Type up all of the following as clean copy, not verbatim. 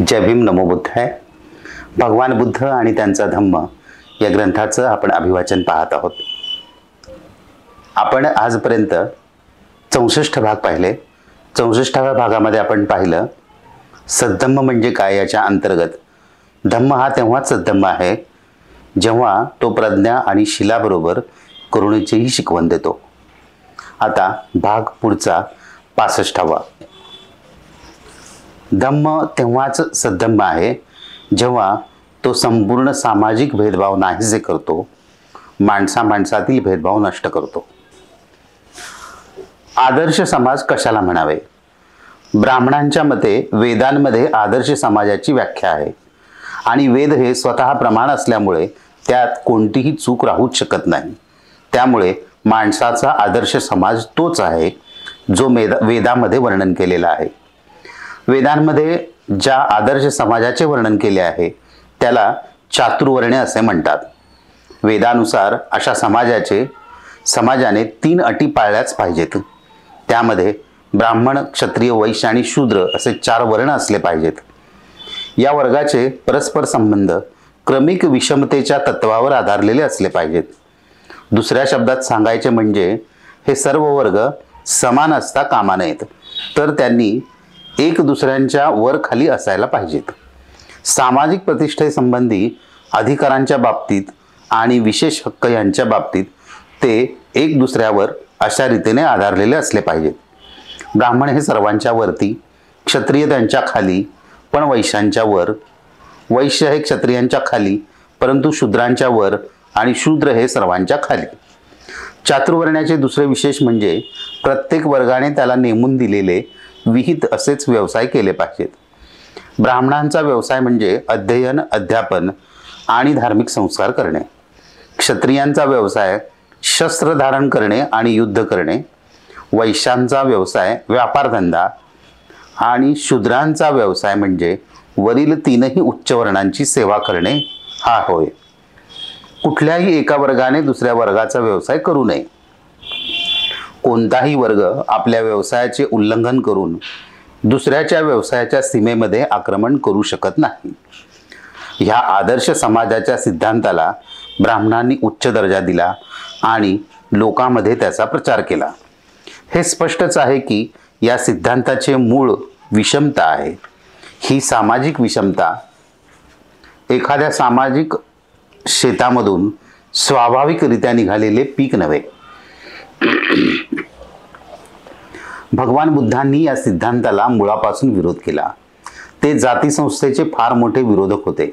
जय भीम, नमो बुद्धाय. भगवान बुद्ध आणि त्यांचा धम्म या ग्रंथाचं आपण अभिवाचन पाहत आहोत. आपण आजपर्यंत 64 भाग पाहिले. 64व्या भागामध्ये आपण पाहिलं सद्धम्म म्हणजे काय. याच्या अंतर्गत धम्म हा तेव्हाच सद्धम्म आहे जेव्हा तो प्रज्ञा आणि शिलाबरोबर करुणेचीही शिकवण देतो. आता भाग पुढचा 65वा. धम्म तेव्हाच सद्धम्म आहे जेव्हा तो संपूर्ण सामाजिक भेदभाव नाहीसे करतो, माणसातील भेदभाव नष्ट करतो. आदर्श समाज कशाला म्हणावे? ब्राह्मणांच्या मते वेदांमध्ये आदर्श समाजाची व्याख्या आहे आणि वेद हे स्वतः प्रमाण असल्यामुळे त्यात कोणतीही चूक राहूच शकत नाही. त्यामुळे माणसाचा आदर्श समाज तोच आहे जो वेदामध्ये वर्णन केलेला आहे. वेदांमध्ये ज्या आदर्श समाजाचे वर्णन केले आहे त्याला चातुर्वर्ण्य असे म्हणतात. वेदानुसार अशा समाजाने 3 अटी पाळल्याच पाहिजेत. त्यामध्ये ब्राह्मण, क्षत्रिय, वैश्य आणि शूद्र असे 4 वर्ण असले पाहिजेत. या वर्गाचे परस्पर संबंध क्रमिक विषमतेच्या तत्वावर आधारलेले असले पाहिजेत. दुसऱ्या शब्दात सांगायचे म्हणजे हे सर्व वर्ग समान असता कामा नयेत, तर त्यांनी एक दुसऱ्यांच्या वर खाली असायला पाहिजेत. सामाजिक प्रतिष्ठेसंबंधी अधिकारांच्या बाबतीत आणि विशेष हक्क यांच्या बाबतीत ते एक दुसऱ्यावर अशा रीतीने आधारलेले असले पाहिजेत. ब्राह्मण हे सर्वांच्या वरती, क्षत्रिय त्यांच्या खाली पण वैश्यांच्या वर, वैश्य हे क्षत्रियांच्या खाली परंतु शूद्रांच्या वर आणि शूद्र हे सर्वांच्या खाली. चातुर्वर्ण्याचे दुसरे विशेष म्हणजे प्रत्येक वर्गाने त्याला नेमून दिलेले विहित असेच व्यवसाय केले पाहिजेत. ब्राह्मणांचा व्यवसाय म्हणजे अध्ययन, अध्यापन आणि धार्मिक संस्कार करणे. क्षत्रियांचा व्यवसाय शस्त्र धारण करणे आणि युद्ध करणे. वैश्यांचा व्यवसाय व्यापारधंदा आणि शूद्रांचा व्यवसाय म्हणजे वरील 3ही उच्च वर्णांची सेवा करणे हा होय. कुठल्याही एका वर्गाने दुसऱ्या वर्गाचा व्यवसाय करू नये. कोणताही वर्ग आपल्या व्यवसायाचे उल्लंघन करून दुसऱ्याच्या व्यवसायाच्या सीमेमध्ये आक्रमण करू शकत नाही. ह्या आदर्श समाजाच्या सिद्धांताला ब्राह्मणांनी उच्च दर्जा दिला आणि लोकांमध्ये त्याचा प्रचार केला. हे स्पष्टच आहे की या सिद्धांताचे मूळ विषमता आहे. ही सामाजिक विषमता एखाद्या सामाजिक शेतामधून स्वाभाविकरित्या निघालेले पीक नव्हे. भगवान बुद्धांनी या सिद्धांताला मुळापासून विरोध केला. ते जाती संस्थेचे फार मोठे विरोधक होते.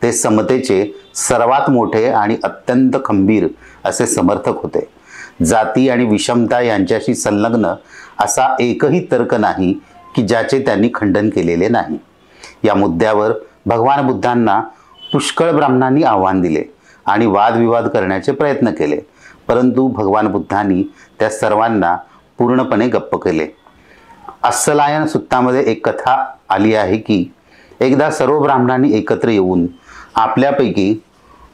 ते समतेचे सर्वात मोठे आणि अत्यंत खंबीर असे समर्थक होते. जाती आणि विषमता यांच्याशी संलग्न असा एकही तर्क नाही की ज्याचे त्यांनी खंडन केलेले नाही. या मुद्द्यावर भगवान बुद्धांना पुष्कळ ब्राह्मणांनी आव्हान दिले आणि वादविवाद करण्याचे प्रयत्न केले, परंतु भगवान बुद्धांनी त्या सर्वांना पूर्णपणे गप्प केले. अस्सलायन सुत्तामध्ये एक कथा आली आहे की एकदा सर्व ब्राह्मणांनी एकत्र येऊन आपल्यापैकी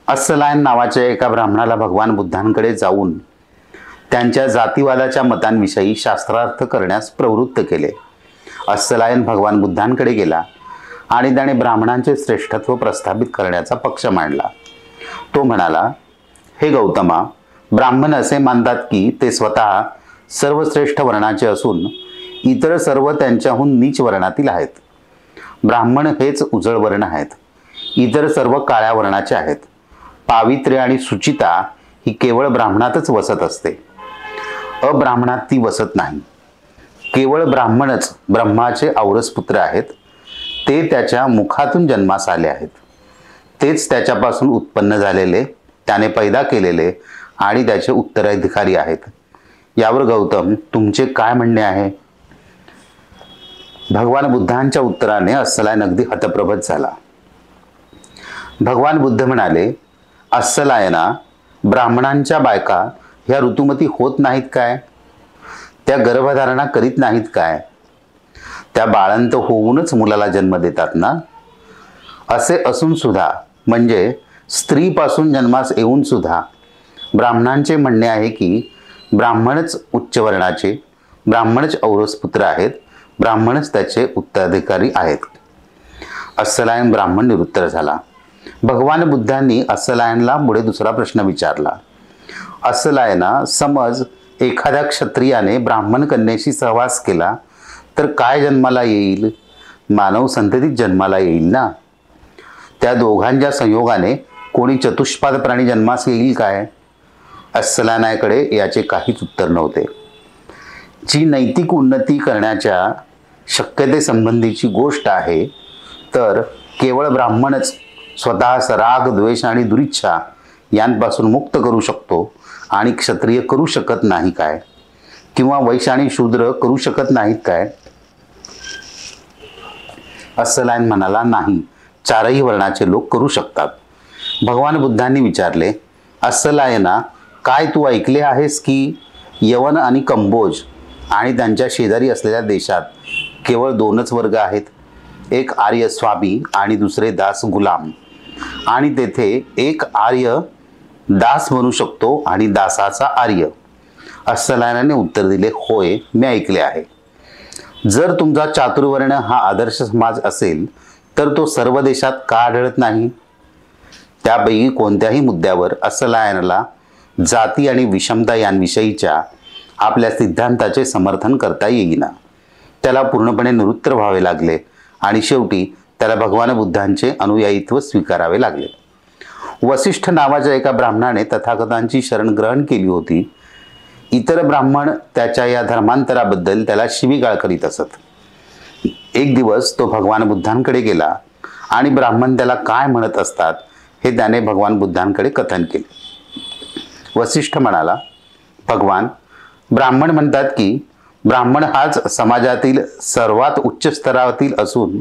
अस्सलायन नावाच्या एका ब्राह्मणाला भगवान बुद्धांकडे जाऊन त्यांच्या जातीवादाच्या मतांविषयी शास्त्रार्थ करण्यास प्रवृत्त केले. अस्सलायन भगवान बुद्धांकडे गेला आणि त्याने ब्राह्मणांचे श्रेष्ठत्व प्रस्थापित करण्याचा पक्ष मांडला. तो म्हणाला, हे गौतमा, ब्राह्मण असे मानतात की ते स्वतः सर्वश्रेष्ठ वर्णाचे असून इतर सर्व त्यांच्याहून नीच वर्णातील आहेत. ब्राह्मण हेच उजळ वर्ण आहेत. इतर सर्व काळ्या वर्णाचे आहेत. पावित्र्य आणि शुचिता ही केवळ ब्राह्मणातच वसत असते. अब्राह्मणात ती वसत नाही. केवळ ब्राह्मणच ब्रह्माचे औरस पुत्र आहेत. ते त्याच्या मुखातून जन्मास आले आहेत. तेच त्याच्यापासून उत्पन्न झालेले, त्याने पैदा केलेले आणि त्याचे उत्तराधिकारी आहेत. यावर गौतम, तुमचे काय म्हणणे आहे? भगवान बुद्धांच्या उत्तराने अस्सलायन अगदी हतप्रभ झाला. भगवान बुद्ध म्हणाले, अस्सलायना, ब्राह्मणांच्या बायका ह्या ऋतुमती होत नाहीत काय? त्या गर्भधारणा करीत नाहीत काय? त्या बाळंत होऊनच मुलाला जन्म देतात ना? असे असून सुद्धा, म्हणजे स्त्रीपासून जन्मास येऊन सुद्धा ब्राह्मणांचे म्हणणे आहे की ब्राह्मणच उच्च वर्णाचे, ब्राह्मणच औरस पुत्र आहेत, ब्राह्मणच त्याचे उत्तराधिकारी आहेत. अस्सलायन ब्राह्मण निरुत्तर झाला. भगवान बुद्धांनी अस्सलायनला पुढे दुसरा प्रश्न विचारला. अस्सलायना, समज एखाद्या क्षत्रियाने ब्राह्मण कन्येशी सहवास केला तर काय जन्माला येईल? मानव संततीत जन्माला येईल ना. त्या दोघांच्या संयोगाने कोणी चतुष्पाद प्राणी जन्मास येईल काय? अस्सलायनाकडे याचे काहीच उत्तर नव्हते. जी नैतिक उन्नती करण्याच्या शक्यतेसंबंधीची गोष्ट आहे तर केवळ ब्राह्मणच स्वतःस राग, द्वेष आणि दुरिच्छा यांपासून मुक्त करू शकतो आणि क्षत्रिय करू शकत नाही काय? किंवा वैश्य आणि शूद्र करू शकत नाहीत काय? अस्सलायन म्हणाला, नाही, चारही वर्णाचे लोक करू शकतात. भगवान बुद्धांनी विचारले, अस्सलायना, काय तू ऐकले आहेस की यवन आणि कंबोज आणि त्यांच्या शेजारी असलेल्या देशात केवळ दोनच वर्ग आहेत, एक आर्य स्वामी आणि दुसरे दास गुलाम, आणि तेथे एक आर्य दास म्हणू शकतो आणि दासाचा आर्य? अस्सलायनाने उत्तर दिले, होय, मी ऐकले आहे. जर तुमचा चातुर्वर्ण हा आदर्श समाज असेल तर तो सर्व देशात का आढळत नाही? त्यापैकी कोणत्याही मुद्द्यावर अस्सलायनाला जाती आणि विषमता यांविषयीच्या आपल्या सिद्धांताचे समर्थन करता येईना. त्याला पूर्णपणे निरुत्तर व्हावे लागले आणि शेवटी त्याला भगवान बुद्धांचे अनुयायित्व स्वीकारावे लागले. वसिष्ठ नावाच्या एका ब्राह्मणाने तथागतांची शरण ग्रहण केली होती. इतर ब्राह्मण त्याच्या या धर्मांतराबद्दल त्याला शिवीगाळ करीत असत. एक दिवस तो भगवान बुद्धांकडे गेला आणि ब्राह्मण त्याला काय म्हणत असतात हे त्याने भगवान बुद्धांकडे कथन केले. वसिष्ठ म्हणाला, भगवान, ब्राह्मण म्हणतात की ब्राह्मण हाच समाजातील सर्वात उच्च स्तरातील असून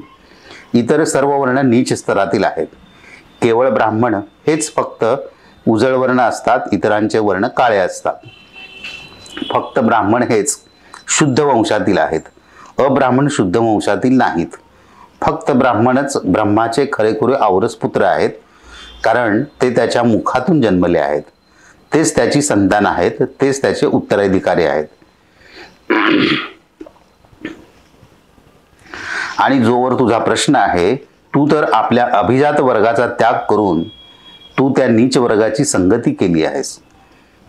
इतर सर्व वर्ण नीच स्तरातील आहेत. केवळ ब्राह्मण हेच फक्त उजळ वर्ण असतात, इतरांचे वर्ण काळे असतात. फक्त ब्राह्मण हेच शुद्ध वंशातील आहेत, अब्राह्मण शुद्ध वंशातील नाहीत. फक्त ब्राह्मणच ब्रह्माचे खरेखुरे औरस पुत्र आहेत, कारण ते त्याच्या मुखातून जन्मले आहेत. तेच त्याची संतान आहेत, तेच त्याचे उत्तराधिकारी आहेत. आणि जोवर तुझा प्रश्न आहे, तू तर आपल्या अभिजात वर्गाचा त्याग करून तू त्या नीच वर्गाची संगती केली आहेस.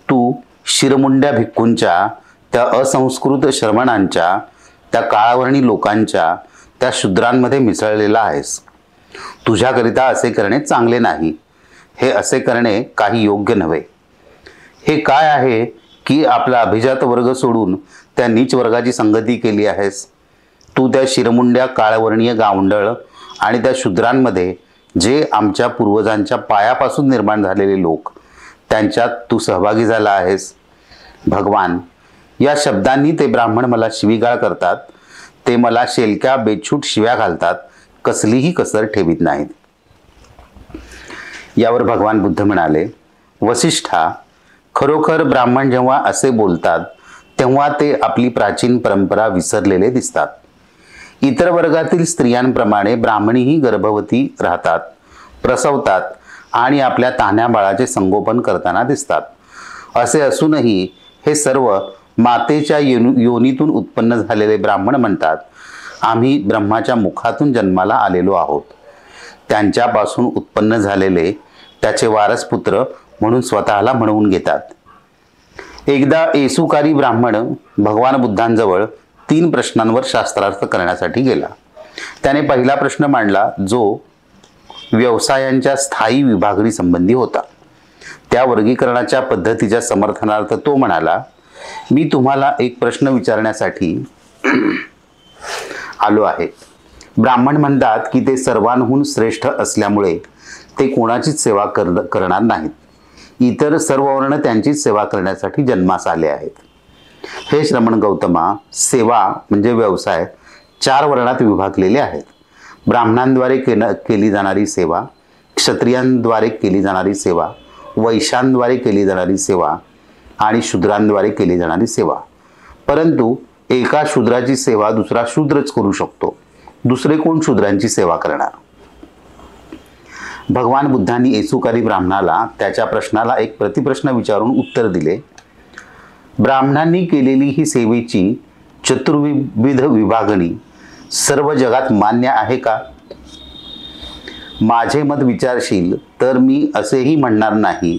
तू शिरमुंड्या भिक्खूंच्या, त्या असंस्कृत श्रमणांच्या, त्या काळावर्णी लोकांच्या, त्या शूद्रांमध्ये मिसळलेला आहेस. तुझ्याकरिता असे करणे चांगले नाही. हे असे करणे काही योग्य नव्हे. हे काय आहे की आपला अभिजात वर्ग सोडून त्या नीच वर्गाची संगती केली आहेस? तू त्या शिरमुंड्या काळवर्णीय गावंढळ आणि त्या शूद्रांमध्ये, जे आमच्या पूर्वजांच्या पायापासून निर्माण झालेले लोक, त्यांच्यात तू सहभागी झाला आहेस. भगवान, या शब्दांनी ते ब्राह्मण मला शिवीगाळ करतात. ते मला शेलक्या बेछूट शिव्या घालतात, कसलीही कसर ठेवीत नाहीत. यावर भगवान बुद्ध म्हणाले, वसिष्ठा, खरोखर ब्राह्मण जेव्हा असे बोलतात तेव्हा ते आपली प्राचीन परंपरा विसरलेले दिसतात. इतर वर्गातील स्त्रियांप्रमाणे ब्राह्मणीही गर्भवती राहतात, प्रसवतात आणि आपल्या तान्ह्या बाळाचे संगोपन करताना दिसतात. असे असूनही हे सर्व मातेच्या योनीतून उत्पन्न झालेले ब्राह्मण म्हणतात, आम्ही ब्रह्माच्या मुखातून जन्माला आलेलो आहोत. त्यांच्यापासून उत्पन्न झालेले त्याचे वारसपुत्र म्हणून स्वतःला म्हणवून घेतात. एकदा येसुकारी ब्राह्मण भगवान बुद्धांजवळ 3 प्रश्नांवर शास्त्रार्थ करण्यासाठी गेला. त्याने पहिला प्रश्न मांडला, जो व्यवसायांच्या स्थायी विभागणी संबंधी होता. त्या वर्गीकरणाच्या पद्धतीच्या समर्थनार्थ तो म्हणाला, मी तुम्हाला एक प्रश्न विचारण्यासाठी आलो आहे. ब्राह्मण म्हणतात की ते सर्वांहून श्रेष्ठ असल्यामुळे ते कोणाचीच सेवा करणार नाहीत. इतर सर्व वर्ण त्यांचीच सेवा करण्यासाठी जन्मास आले आहेत. हे श्रमण गौतमा, सेवा म्हणजे व्यवसाय 4 वर्णात विभागलेले आहेत. ब्राह्मणांद्वारे केली जाणारी सेवा, क्षत्रियांद्वारे केली जाणारी सेवा, वैश्यांद्वारे केली जाणारी सेवा आणि शूद्रांद्वारे केली जाणारी सेवा. परंतु एका शूद्राची सेवा दुसरा शूद्रच करू शकतो. दुसरे कोण शूद्रांची सेवा करणार? भगवान बुद्धांनी येसुकारी ब्राह्मणाला त्याच्या प्रश्नाला एक प्रतिप्रश्न विचारून उत्तर दिले. ब्राह्मणांनी केलेली ही सेवेची चतुर्विध विभागणी सर्व जगात मान्य आहे का? माझे मत विचारशील तर मी असेही म्हणणार नाही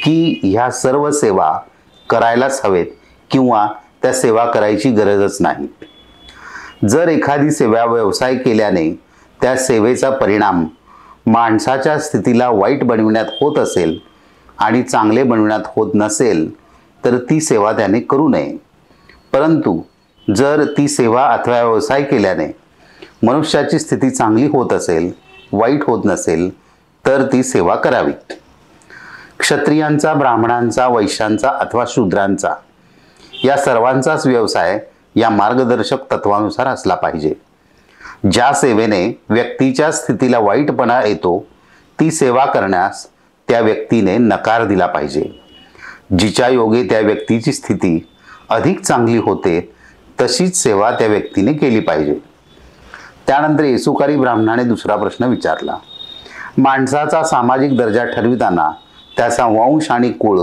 की ह्या सर्व सेवा करायलाच हवेत किंवा त्या सेवा करायची गरजच नाही. जर एखादी सेवा व्यवसाय केल्याने त्या सेवेचा परिणाम माणसाच्या स्थितीला वाईट बनविण्यात होत असेल आणि चांगले बनविण्यात होत नसेल तर ती सेवा त्याने करू नये. परंतु जर ती सेवा अथवा व्यवसाय केल्याने मनुष्याची स्थिती चांगली होत असेल, वाईट होत नसेल तर ती सेवा करावी. क्षत्रियांचा, ब्राह्मणांचा, वैश्यांचा अथवा शूद्रांचा या सर्वांचाच व्यवसाय या मार्गदर्शक तत्वानुसार असला पाहिजे. ज्या सेवेने व्यक्तीच्या स्थितीला वाईटपणा येतो ती सेवा करण्यास त्या व्यक्तीने नकार दिला पाहिजे. जिच्या योगे त्या व्यक्तीची स्थिती अधिक चांगली होते तशीच सेवा त्या व्यक्तीने केली पाहिजे. त्यानंतर येसुकारी ब्राह्मणाने दुसरा प्रश्न विचारला. माणसाचा सामाजिक दर्जा ठरविताना त्याचा वंश आणि कुळ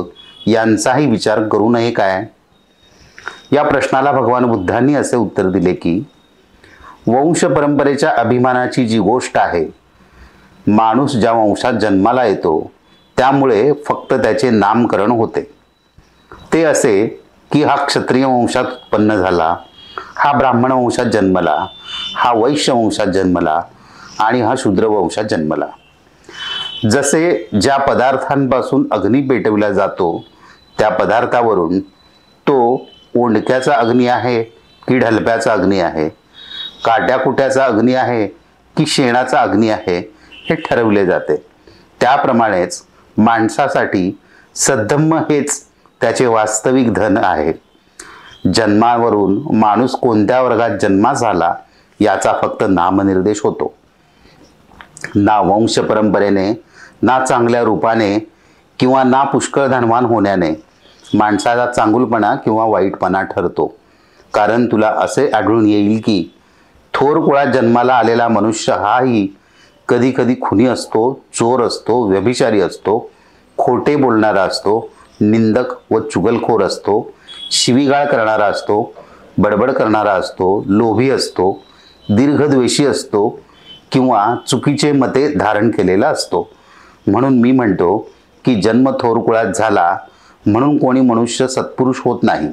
यांचाही विचार करू नये काय? या प्रश्नाला भगवान बुद्धांनी असे उत्तर दिले की वंश परंपरेच्या अभिमानाची जी गोष्ट आहे, माणूस ज्या वंशात जन्माला येतो त्यामुळे फक्त त्याचे नामकरण होते. ते असे की हा क्षत्रिय वंशात उत्पन्न झाला, हा ब्राह्मण वंशात जन्मला, हा वैश्य वंशात जन्मला आणि हा शूद्र वंशात जन्मला. जसे ज्या पदार्थांपासून अग्नी पेटविला जातो त्या पदार्थावरून तो ओंडक्याचा अग्नी आहे की ढलप्याचा अग्नी आहे, काट्याकुट्याचा अग्नी आहे की शेणाचा अग्नी आहे हे ठरवले जाते. त्याप्रमाणेच माणसासाठी सद्धम्म हेच त्याचे वास्तविक धन आहे. जन्मावरून माणूस कोणत्या वर्गात जन्मास आला याचा फक्त नामनिर्देश होतो. ना वंश परंपरेने, ना चांगल्या रूपाने किंवा ना पुष्कळ धनवान होण्याने माणसाचा चांगुलपणा किंवा वाईटपणा ठरतो. कारण तुला असे आढळून येईल की थोर कुळात जन्माला आलेला मनुष्य हाही कधी कधी खुनी असतो, चोर असतो, व्यभिचारी असतो, खोटे बोलणारा असतो, निंदक व चुगलखोर असतो, शिवीगाळ करणारा असतो, बडबड करणारा असतो, लोभी असतो, दीर्घद्वेषी असतो किंवा चुकीचे मते धारण केलेला असतो. म्हणून मी म्हणतो की जन्म थोर कुळात झाला म्हणून कोणी मनुष्य सत्पुरुष होत नाही.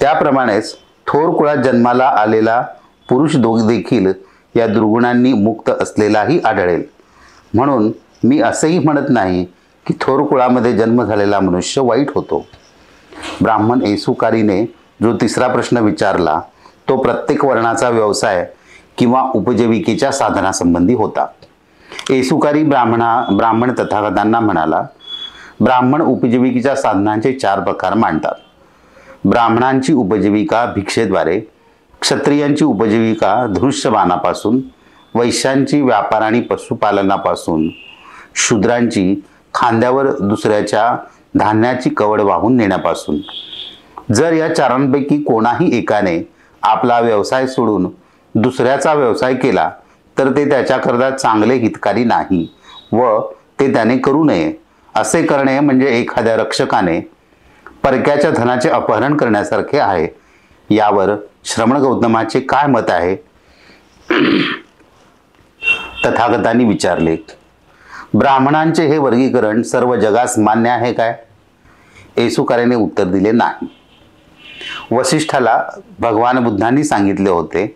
त्याप्रमाणेच थोर कुळात जन्माला आलेला पुरुष देखील या दुर्गुणांनी मुक्त असलेलाही आढळेल. म्हणून मी असेही म्हणत नाही की थोर कुळामध्ये जन्म झालेला मनुष्य वाईट होतो. ब्राह्मण येसुकारीने जो तिसरा प्रश्न विचारला तो प्रत्येक वर्णाचा व्यवसाय किंवा उपजीविकेच्या साधनासंबंधी होता. येसुकारी ब्राह्मण तथागतांना म्हणाला, ब्राह्मण उपजीविकेच्या साधनांचे 4 प्रकार मांडतात. ब्राह्मणांची उपजीविका भिक्षेद्वारे, क्षत्रियांची उपजीविका धनुष्यबाणापासून, वैश्यांची व्यापार आणि पशुपालनापासून, शूद्रांची खांद्यावर दुसऱ्याच्या धान्याची कवड वाहून नेण्यापासून. जर या 4 कोणाही एकाने आपला व्यवसाय सोडून दुसऱ्याचा व्यवसाय केला तर ते त्याच्याकरता चांगले हितकारी नाही व ते त्याने करू नये. असे करणे म्हणजे एखाद्या रक्षकाने परक्याच्या धनाचे अपहरण करण्यासारखे आहे. यावर श्रमण गौतमाचे काय मत आहे? तथागतांनी विचारले. ब्राह्मणांचे हे वर्गीकरण सर्व जगास मान्य आहे काय? येसुकारीने उत्तर दिले नाही. वसिष्ठाला भगवान बुद्धांनी सांगितले होते,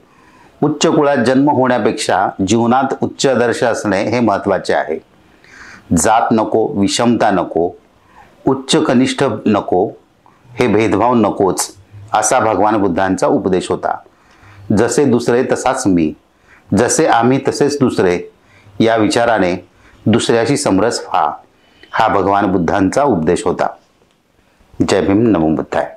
उच्च कुळात जन्म होण्यापेक्षा जीवनात उच्च आदर्श असणे हे महत्त्वाचे आहे. जात नको, विषमता नको, उच्च कनिष्ठ नको, हे भेदभाव नकोच असा भगवान बुद्धांचा उपदेश होता. जसे दुसरे तसाच मी, जसे आम्ही तसेच दुसरे या विचाराने दुसऱ्याशी समरस व्हा, हा भगवान बुद्धांचा उपदेश होता. जय भीम, नमो बुद्धाय.